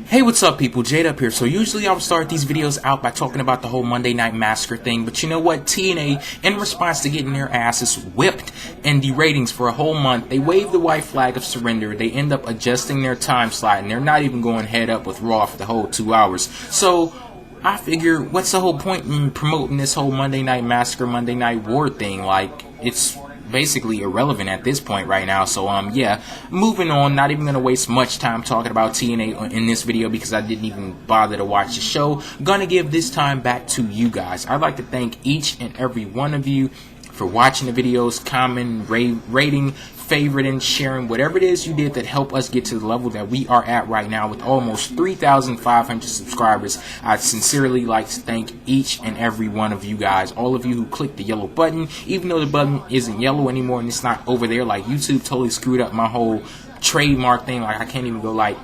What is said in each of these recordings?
Hey, what's up people, JayDub here. So usually I would start these videos out by talking about the whole Monday Night Massacre thing, but you know what, TNA, in response to getting their asses whipped in the ratings for a whole month, they waved the white flag of surrender. They end up adjusting their time slot and they're not even going head up with Raw for the whole 2 hours. So I figure, what's the whole point in promoting this whole Monday Night Massacre, Monday Night War thing? Like, it's basically irrelevant at this point right now. So yeah, moving on, not even gonna waste much time talking about TNA in this video because I didn't even bother to watch the show. Gonna give this time back to you guys. I'd like to thank each and every one of you for watching the videos, commenting, rating, favoriting, sharing, whatever it is you did that helped us get to the level that we are at right now with almost 3,500 subscribers. I'd sincerely like to thank each and every one of you guys, all of you who clicked the yellow button, even though the button isn't yellow anymore and it's not over there. Like, YouTube totally screwed up my whole trademark thing. Like, I can't even go like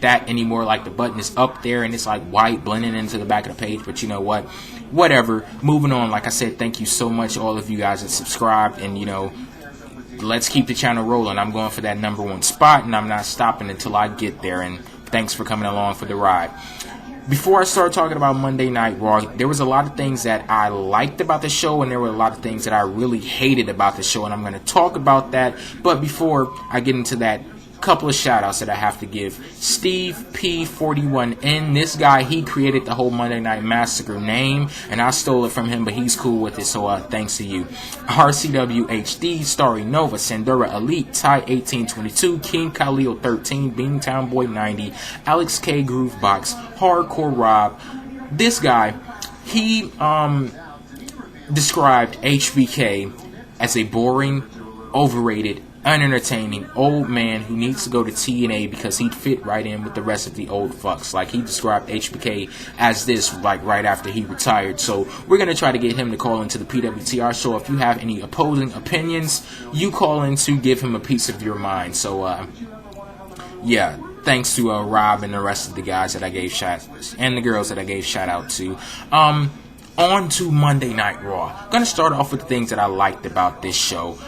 that anymore. Like, the button is up there and it's like white blending into the back of the page. But you know what, whatever, moving on. Like I said, thank you so much all of you guys that subscribed, and you know, let's keep the channel rolling. I'm going for that #1 spot and I'm not stopping until I get there, and thanks for coming along for the ride. Before I start talking about Monday Night Raw, there was a lot of things that I liked about the show and there were a lot of things that I really hated about the show, and I'm going to talk about that. But before I get into that, couple of shout outs that I have to give. Steve P41N, this guy, he created the whole Monday Night Massacre name and I stole it from him, but he's cool with it, so thanks to you. RCW HD, Starry Nova, Sandura Elite, Ty 1822, King Khalil 13, Beantown Boy 90, Alex K Groovebox, Hardcore Rob. This guy, he described HBK as a boring, overrated, unentertaining old man who needs to go to TNA because he'd fit right in with the rest of the old fucks. Like, he described HBK as this, like, right after he retired. So we're gonna try to get him to call into the PWTR show. If you have any opposing opinions, you call in to give him a piece of your mind. So yeah, thanks to Rob and the rest of the guys that I gave shout and the girls that I gave shout out to. On to Monday Night Raw. Gonna start off with the things that I liked about this show.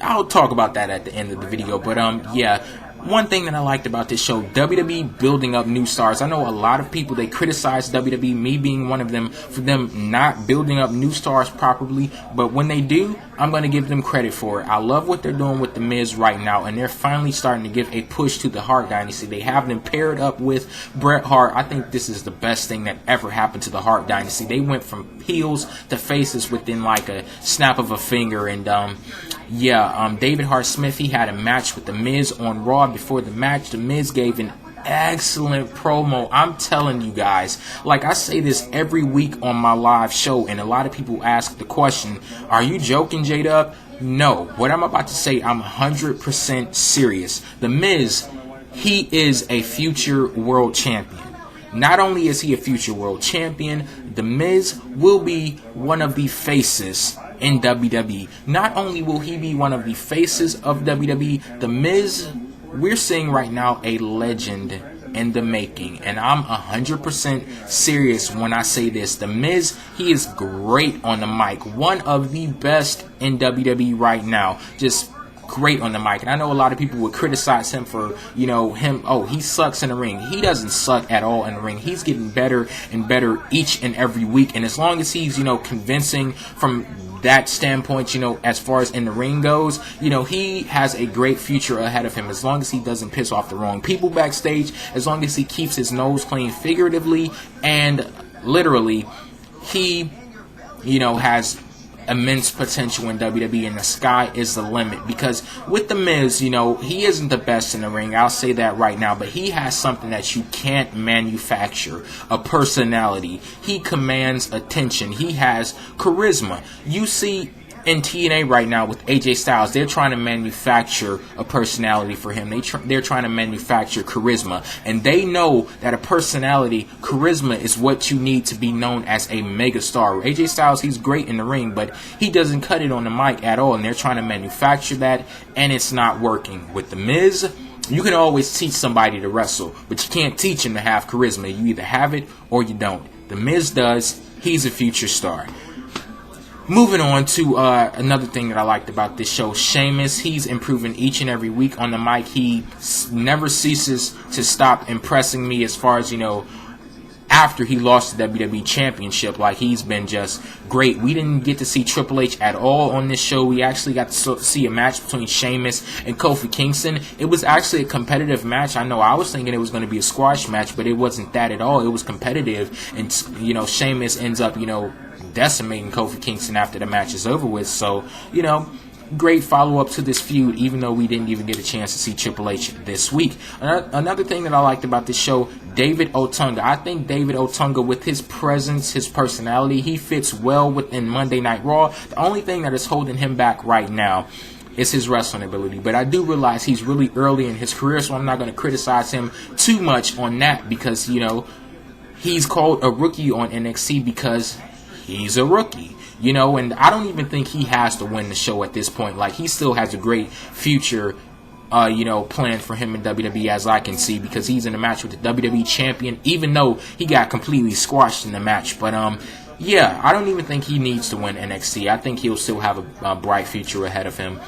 I'll talk about that at the end of the video, but yeah, one thing that I liked about this show, WWE building up new stars. I know a lot of people, they criticize WWE, me being one of them, for them not building up new stars properly, but when they do, I'm going to give them credit for it. I love what they're doing with the Miz right now, and they're finally starting to give a push to the Hart Dynasty. They have them paired up with Bret Hart. I think this is the best thing that ever happened to the Hart Dynasty. They went from heels to faces within like a snap of a finger, and yeah, David Hart Smith, he had a match with the Miz on Raw. Before the match, the Miz gave an excellent promo. I'm telling you guys, like I say this every week on my live show, and a lot of people ask the question, are you joking, JayDub? No, what I'm about to say, I'm 100% serious. The Miz, he is a future world champion. Not only is he a future world champion, the Miz will be one of the faces in WWE. Not only will he be one of the faces of WWE, the Miz, we're seeing right now a legend in the making, and I'm 100% serious when I say this. The Miz, he is great on the mic, one of the best in WWE right now, just great on the mic. And I know a lot of people would criticize him for, you know, he sucks in the ring. He doesn't suck at all in the ring. He's getting better and better each and every week, and as long as he's, you know, convincing from that standpoint, you know, as far as in the ring goes, you know, he has a great future ahead of him as long as he doesn't piss off the wrong people backstage, as long as he keeps his nose clean figuratively and literally. He, you know, has immense potential in WWE, and the sky is the limit, because with the Miz, you know, he isn't the best in the ring, I'll say that right now, but he has something that you can't manufacture, a personality. He commands attention. He has charisma. You see in TNA right now with AJ Styles, they're trying to manufacture a personality for him. They're trying to manufacture charisma, and they know that a personality, charisma, is what you need to be known as a megastar. AJ Styles, he's great in the ring, but he doesn't cut it on the mic at all, and they're trying to manufacture that, and it's not working. With the Miz, you can always teach somebody to wrestle, but you can't teach him to have charisma. You either have it or you don't. The Miz does. He's a future star. Moving on to another thing that I liked about this show, Sheamus. He's improving each and every week on the mic. He never ceases to stop impressing me as far as, after he lost the WWE Championship. Like, he's been just great. We didn't get to see Triple H at all on this show. We actually got to see a match between Sheamus and Kofi Kingston. It was actually a competitive match. I know I was thinking it was going to be a squash match, but it wasn't that at all. It was competitive, and, Sheamus ends up, decimating Kofi Kingston after the match is over with. So, great follow-up to this feud, even though we didn't even get a chance to see Triple H this week. Another thing that I liked about this show, David Otunga. I think David Otunga, with his presence, his personality, he fits well within Monday Night Raw. The only thing that is holding him back right now is his wrestling ability. But I do realize he's really early in his career, so I'm not going to criticize him too much on that because, he's called a rookie on NXT because he's a rookie, and I don't even think he has to win the show at this point. Like, he still has a great future, planned for him in WWE, as I can see, because he's in a match with the WWE champion, even though he got completely squashed in the match. But, yeah, I don't even think he needs to win NXT. I think he'll still have a bright future ahead of him.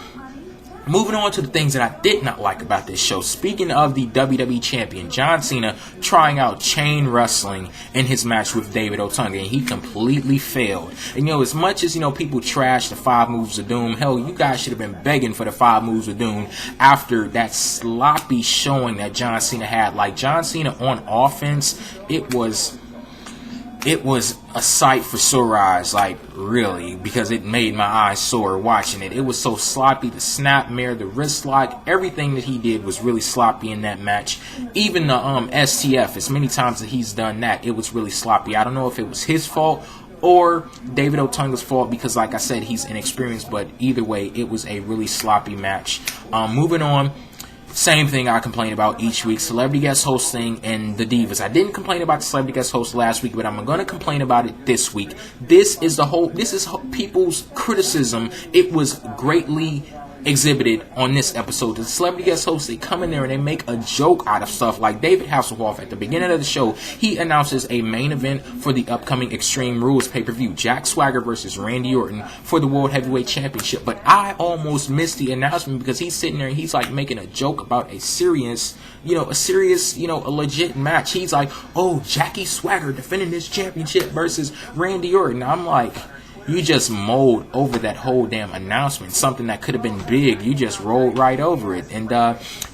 Moving on to the things that I did not like about this show. Speaking of the WWE Champion, John Cena trying out chain wrestling in his match with David Otunga, and he completely failed. And, as much as, people trash the 5 moves of doom, hell, you guys should have been begging for the 5 moves of doom after that sloppy showing that John Cena had. Like, John Cena on offense, it was a sight for sore eyes, like, really, because it made my eyes sore watching it. It was so sloppy. The snap mare, the wrist lock, everything that he did was really sloppy in that match. Even the STF, as many times that he's done that, it was really sloppy. I don't know if it was his fault or David Otunga's fault because, like I said, he's inexperienced, but either way, it was a really sloppy match. Moving on. Same thing I complain about each week, celebrity guest hosting and the Divas. I didn't complain about the celebrity guest host last week, but I'm going to complain about it this week. This is people's criticism. It was greatly exhibited on this episode. The celebrity guest hosts, they come in there and they make a joke out of stuff. Like David Hasselhoff, at the beginning of the show, he announces a main event for the upcoming Extreme Rules pay-per-view, Jack Swagger versus Randy Orton for the World Heavyweight Championship. But I almost missed the announcement because he's sitting there and he's like making a joke about a serious, a legit match. He's like, oh, Jackie Swagger defending his championship versus Randy Orton. I'm like, you just mowed over that whole damn announcement. Something that could have been big, you just rolled right over it. And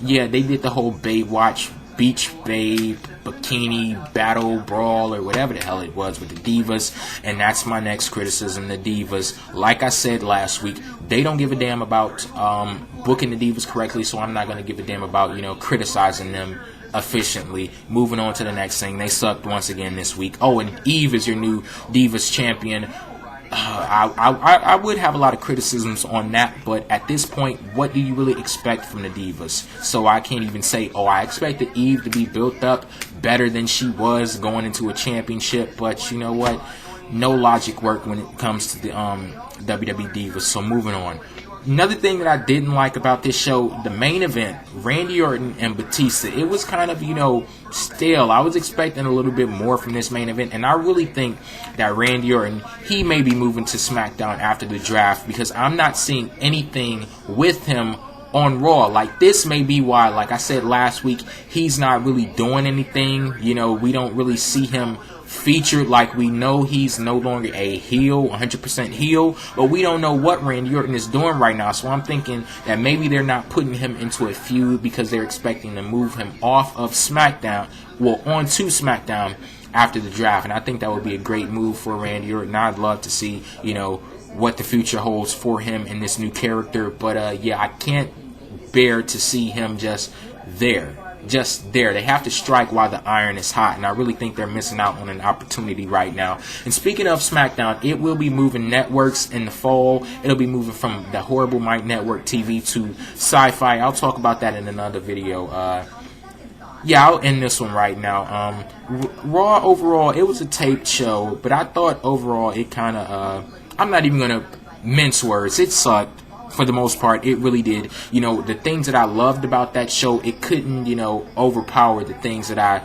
yeah, they did the whole Baywatch, Beach Babe, Bikini Battle Brawl, or whatever the hell it was with the Divas. And that's my next criticism, the Divas. Like I said last week, they don't give a damn about booking the Divas correctly, so I'm not going to give a damn about, criticizing them efficiently. Moving on to the next thing, they sucked once again this week. Oh, and Eve is your new Divas champion. I would have a lot of criticisms on that, but at this point, what do you really expect from the Divas? So I can't even say, oh, I expected Eve to be built up better than she was going into a championship, but you know what? No logic work when it comes to the WWE Divas, so moving on. Another thing that I didn't like about this show, the main event, Randy Orton and Batista, it was kind of, stale. I was expecting a little bit more from this main event, and I really think that Randy Orton, he may be moving to SmackDown after the draft because I'm not seeing anything with him on Raw. Like, this may be why, like I said last week, he's not really doing anything. We don't really see him featured. Like, we know he's no longer a heel, 100% heel, but we don't know what Randy Orton is doing right now. So I'm thinking that maybe they're not putting him into a feud because they're expecting to move him off of SmackDown, onto SmackDown after the draft. And I think that would be a great move for Randy Orton. I'd love to see, what the future holds for him in this new character. But yeah, I can't bear to see him just there. They have to strike while the iron is hot, and I really think they're missing out on an opportunity right now. And speaking of SmackDown, it will be moving networks in the fall. It'll be moving from the horrible Mike Network TV to SyFy. I'll talk about that in another video. Yeah, I'll end this one right now. Raw overall, it was a taped show, but I thought overall it kind of, I'm not even going to mince words. It sucked. For the most part, it really did. The things that I loved about that show, it couldn't, overpower the things that I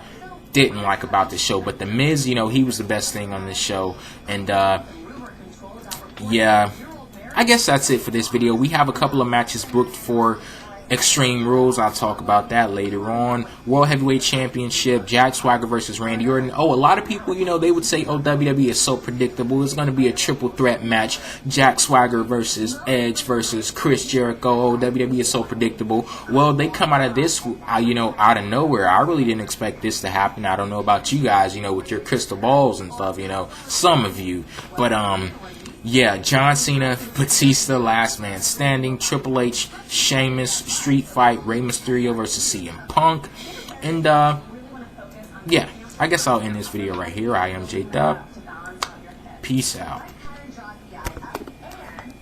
didn't like about the show. But the Miz, he was the best thing on this show. And yeah, I guess that's it for this video. We have a couple of matches booked for Extreme Rules. I'll talk about that later on. World Heavyweight Championship, Jack Swagger versus Randy Orton. Oh, a lot of people, you know, they would say, oh, WWE is so predictable. It's going to be a triple threat match. Jack Swagger versus Edge versus Chris Jericho. Oh, WWE is so predictable. Well, they come out of this, you know, out of nowhere. I really didn't expect this to happen. I don't know about you guys, you know, with your crystal balls and stuff, you know, some of you. But, yeah, John Cena, Batista, Last Man Standing, Triple H, Sheamus, Street Fight, Rey Mysterio versus CM Punk. And, yeah, I guess I'll end this video right here. I am JayDub. Peace out.